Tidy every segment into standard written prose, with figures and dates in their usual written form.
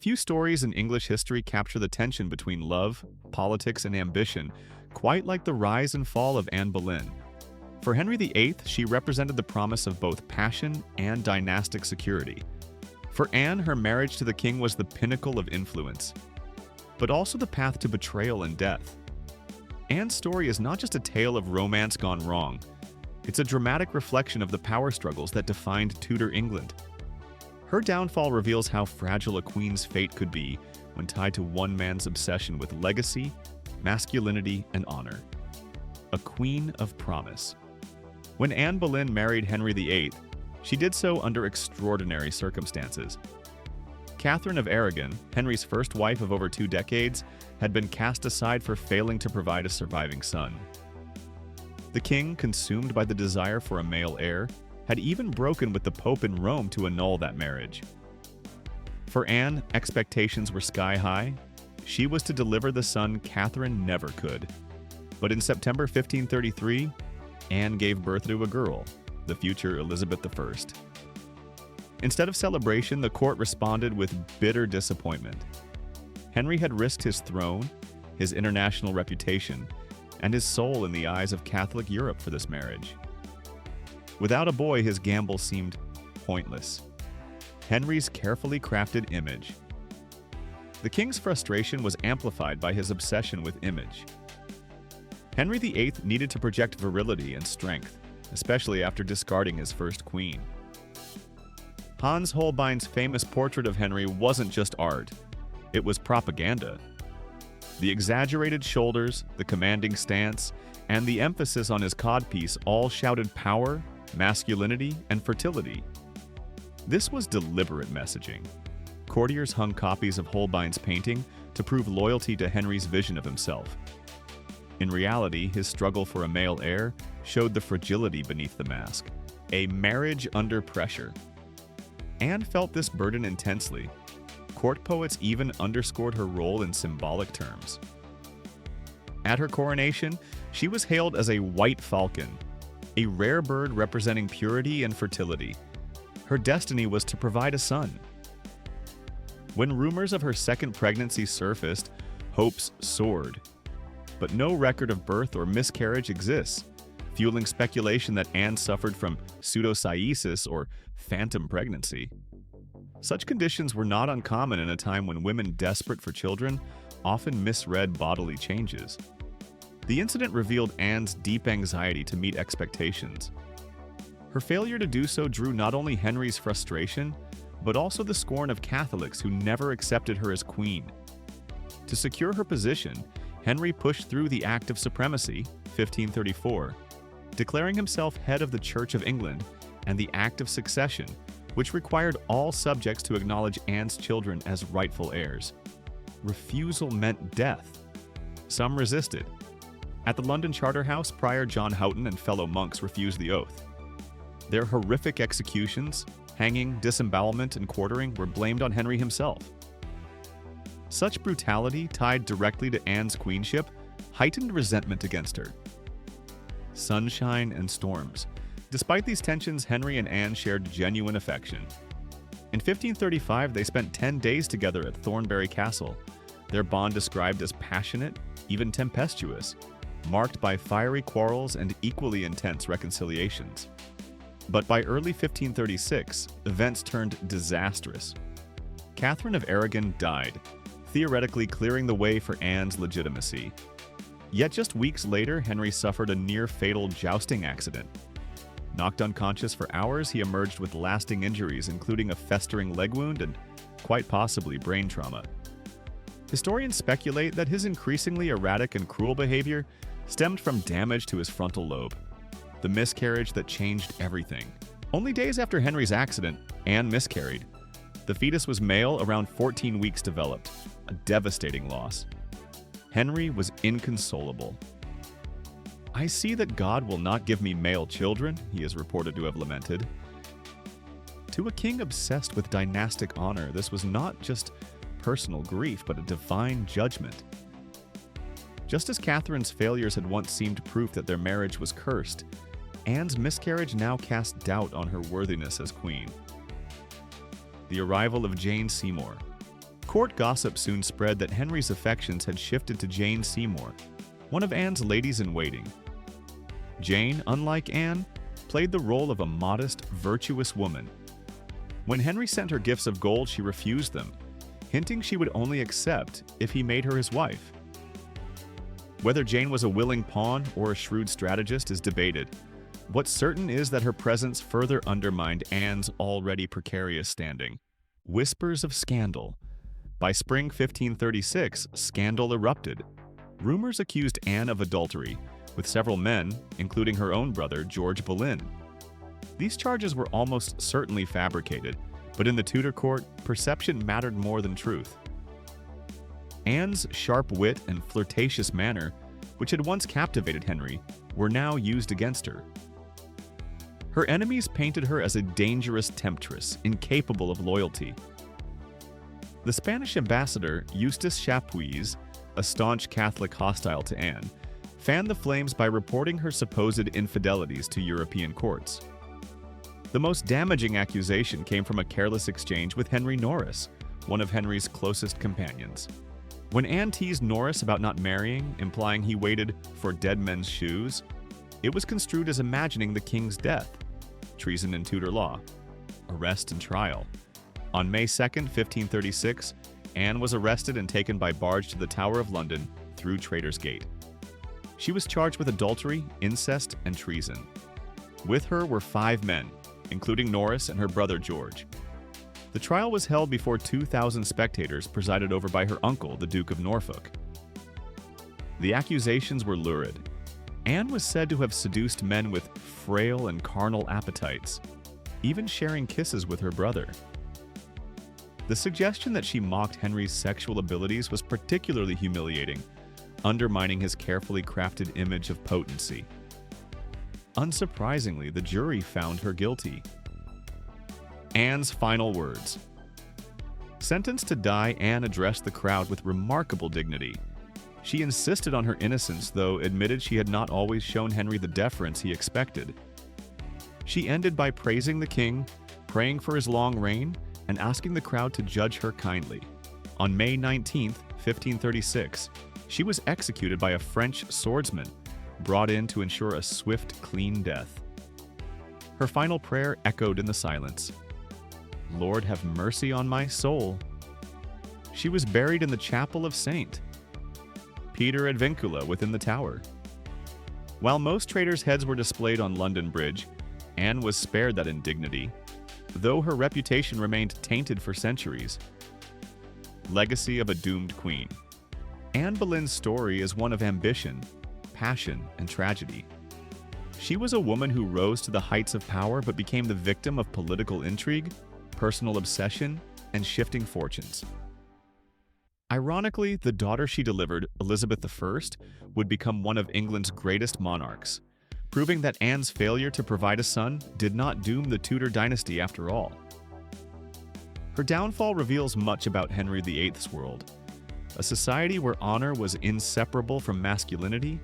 Few stories in English history capture the tension between love, politics, and ambition, quite like the rise and fall of Anne Boleyn. For Henry VIII, she represented the promise of both passion and dynastic security. For Anne, her marriage to the king was the pinnacle of influence, but also the path to betrayal and death. Anne's story is not just a tale of romance gone wrong. It's a dramatic reflection of the power struggles that defined Tudor England. Her downfall reveals how fragile a queen's fate could be when tied to one man's obsession with legacy, masculinity, and honor. A queen of promise. When Anne Boleyn married Henry VIII, she did so under extraordinary circumstances. Catherine of Aragon, Henry's first wife of over 2 decades, had been cast aside for failing to provide a surviving son. The king, consumed by the desire for a male heir, had even broken with the Pope in Rome to annul that marriage. For Anne, expectations were sky high. She was to deliver the son Catherine never could. But in September 1533, Anne gave birth to a girl, the future Elizabeth I. Instead of celebration, the court responded with bitter disappointment. Henry had risked his throne, his international reputation, and his soul in the eyes of Catholic Europe for this marriage. Without a boy, his gamble seemed pointless. Henry's carefully crafted image. The king's frustration was amplified by his obsession with image. Henry VIII needed to project virility and strength, especially after discarding his first queen. Hans Holbein's famous portrait of Henry wasn't just art, it was propaganda. The exaggerated shoulders, the commanding stance, and the emphasis on his codpiece all shouted power, masculinity, and fertility. This was deliberate messaging. Courtiers hung copies of Holbein's painting to prove loyalty to Henry's vision of himself. In reality, his struggle for a male heir showed the fragility beneath the mask, a marriage under pressure. Anne felt this burden intensely. Court poets even underscored her role in symbolic terms. At her coronation, she was hailed as a white falcon, a rare bird representing purity and fertility. Her destiny was to provide a son. When rumors of her second pregnancy surfaced, hopes soared. But no record of birth or miscarriage exists, fueling speculation that Anne suffered from pseudocyesis or phantom pregnancy. Such conditions were not uncommon in a time when women desperate for children often misread bodily changes. The incident revealed Anne's deep anxiety to meet expectations. Her failure to do so drew not only Henry's frustration, but also the scorn of Catholics who never accepted her as queen. To secure her position, Henry pushed through the Act of Supremacy, 1534, declaring himself head of the Church of England, and the Act of Succession, which required all subjects to acknowledge Anne's children as rightful heirs. Refusal meant death. Some resisted. At the London Charterhouse, Prior John Houghton and fellow monks refused the oath. Their horrific executions, hanging, disembowelment, and quartering were blamed on Henry himself. Such brutality, tied directly to Anne's queenship, heightened resentment against her. Sunshine and storms. Despite these tensions, Henry and Anne shared genuine affection. In 1535, they spent 10 days together at Thornbury Castle, their bond described as passionate, even tempestuous, marked by fiery quarrels and equally intense reconciliations. But by early 1536, events turned disastrous. Catherine of Aragon died, theoretically clearing the way for Anne's legitimacy. Yet just weeks later, Henry suffered a near-fatal jousting accident. Knocked unconscious for hours, he emerged with lasting injuries, including a festering leg wound and, quite possibly, brain trauma. Historians speculate that his increasingly erratic and cruel behavior stemmed from damage to his frontal lobe, the miscarriage that changed everything. Only days after Henry's accident, Anne miscarried. The fetus was male, around 14 weeks developed, a devastating loss. Henry was inconsolable. "I see that God will not give me male children," he is reported to have lamented. To a king obsessed with dynastic honor, this was not just personal grief, but a divine judgment. Just as Catherine's failures had once seemed proof that their marriage was cursed, Anne's miscarriage now cast doubt on her worthiness as queen. The arrival of Jane Seymour. Court gossip soon spread that Henry's affections had shifted to Jane Seymour, one of Anne's ladies-in-waiting. Jane, unlike Anne, played the role of a modest, virtuous woman. When Henry sent her gifts of gold, she refused them, hinting she would only accept if he made her his wife. Whether Jane was a willing pawn or a shrewd strategist is debated. What's certain is that her presence further undermined Anne's already precarious standing. Whispers of scandal. By spring 1536, scandal erupted. Rumors accused Anne of adultery, with several men, including her own brother, George Boleyn. These charges were almost certainly fabricated, but in the Tudor court, perception mattered more than truth. Anne's sharp wit and flirtatious manner, which had once captivated Henry, were now used against her. Her enemies painted her as a dangerous temptress, incapable of loyalty. The Spanish ambassador, Eustace Chapuis, a staunch Catholic hostile to Anne, fanned the flames by reporting her supposed infidelities to European courts. The most damaging accusation came from a careless exchange with Henry Norris, one of Henry's closest companions. When Anne teased Norris about not marrying, implying he waited for dead men's shoes, it was construed as imagining the king's death. Treason in Tudor law. Arrest and trial. On May 2, 1536, Anne was arrested and taken by barge to the Tower of London through Traitor's Gate. She was charged with adultery, incest, and treason. With her were 5 men, including Norris and her brother George. The trial was held before 2,000 spectators presided over by her uncle, the Duke of Norfolk. The accusations were lurid. Anne was said to have seduced men with frail and carnal appetites, even sharing kisses with her brother. The suggestion that she mocked Henry's sexual abilities was particularly humiliating, undermining his carefully crafted image of potency. Unsurprisingly, the jury found her guilty. Anne's final words. Sentenced to die, Anne addressed the crowd with remarkable dignity. She insisted on her innocence, though admitted she had not always shown Henry the deference he expected. She ended by praising the king, praying for his long reign, and asking the crowd to judge her kindly. On May 19, 1536, she was executed by a French swordsman, brought in to ensure a swift, clean death. Her final prayer echoed in the silence. Lord, have mercy on my soul. She was buried in the chapel of St. Peter ad Vincula within the tower. While most traitors' heads were displayed on London Bridge, Anne was spared that indignity, though her reputation remained tainted for centuries. Legacy of a doomed queen. Anne Boleyn's story is one of ambition, passion, and tragedy. She was a woman who rose to the heights of power but became the victim of political intrigue, personal obsession, and shifting fortunes. Ironically, the daughter she delivered, Elizabeth I, would become one of England's greatest monarchs, proving that Anne's failure to provide a son did not doom the Tudor dynasty after all. Her downfall reveals much about Henry VIII's world, a society where honor was inseparable from masculinity,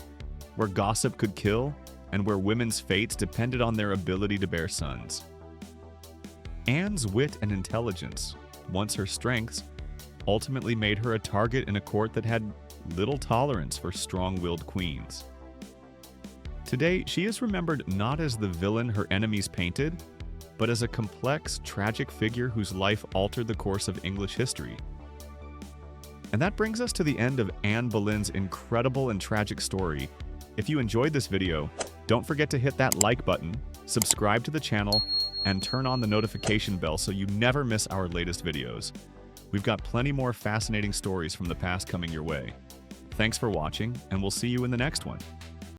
where gossip could kill, and where women's fates depended on their ability to bear sons. Anne's wit and intelligence, once her strengths, ultimately made her a target in a court that had little tolerance for strong-willed queens. Today, she is remembered not as the villain her enemies painted, but as a complex, tragic figure whose life altered the course of English history. And that brings us to the end of Anne Boleyn's incredible and tragic story. If you enjoyed this video, don't forget to hit that like button, subscribe to the channel, and turn on the notification bell so you never miss our latest videos. We've got plenty more fascinating stories from the past coming your way. Thanks for watching, and we'll see you in the next one.